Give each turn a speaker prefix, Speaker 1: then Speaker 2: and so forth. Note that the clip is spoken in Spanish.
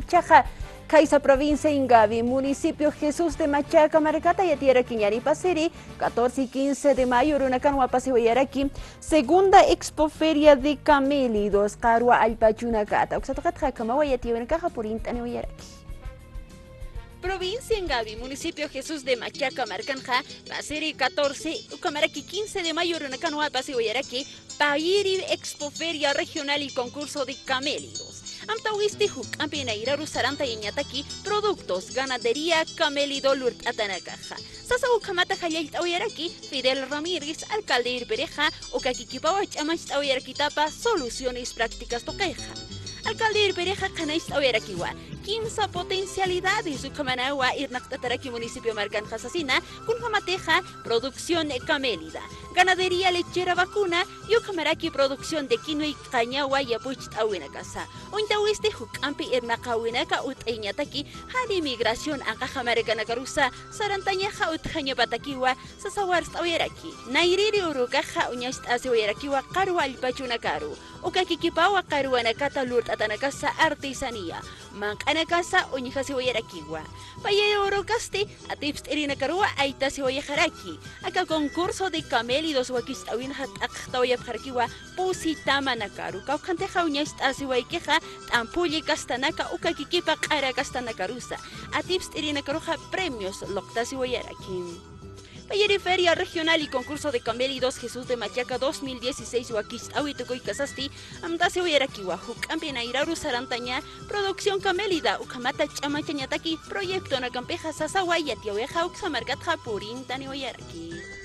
Speaker 1: Chichaja, Caiza Provincia Ingavi, Municipio Jesús de Machaca, Maracata y Tierra Quiñari Pasiri, 14 y 15 de mayo, Runacanua Paseo Yaraki, segunda expoferia de camélidos, Carua Alpachunacata, Oxatocat Kamawa y Tierra Caja por Intane Yaraki.
Speaker 2: Provincia Ingavi, Municipio Jesús de Machaca, Marcanja, Pasiri 14, Ucamaraki 15 de mayo, Runacanua Paseo Yaraki, Pairi Expoferia Regional y Concurso de Camélidos. Amtawiste huk ampinaira rusaranta yeñataki productos ganadería camélido lurt atanakaja. Sasa ukamata hayait awyaraki Fidel Ramírez alcalde Irpereja ukakikipawach amach awyarakitapa soluciones prácticas toqueja. Alcalde Irpereja kanais awyarakiwa 15 potencialidades ukamanawa irnaktataraki municipio Marcanja Sasina kunhamateja producción camélida. Ganadería lechera vacuna y ukamaraki producción de quinoa y cañagua y apucht awina casa. Ointawiste hukampi irnakawinaka utaiñataki hali migración akajamarikanacarusa sarantañaja utjañapatakiwa sasawars awiraki. Nairiri urukaja uñast asewirakiwa karu alpachunakaru. Ukakikipawa karuanakata lurt atanakasa artesanía. Mankanakasa uñijasiwirakiwa. Paye urukasti atipst irinakarua aitasiwayajaraki. Aka concurso de camélidos wakis awinhat aktawayapjarkiwa pusitama nakaru. Kaukanteja uñast asiwaykeja tampulli kastanaka ukakikipa qara kastanakarusa. Atipst irinakaruja premios loktasiwayarakin. Payeri Feria Regional y Concurso de Camélidos Jesús de Machaca 2016 Huaquis Awitucoy Casasti Amdase Oyarakiwa Hucampina Iraru Sarantaña Producción Camélida Ukamata Chamachañataki Proyecto Nakampeja Sasawa Yatioeja Uxamargatja Purin Tani Oyaraki.